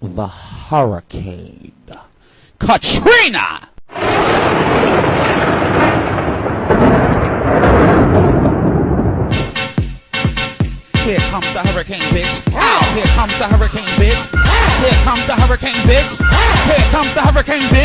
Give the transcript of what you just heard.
the hurricane Katrina. Here comes the hurricane, bitch. Ow! Here comes the hurricane, bitch. Here comes the hurricane, bitch. Here comes the hurricane, bitch.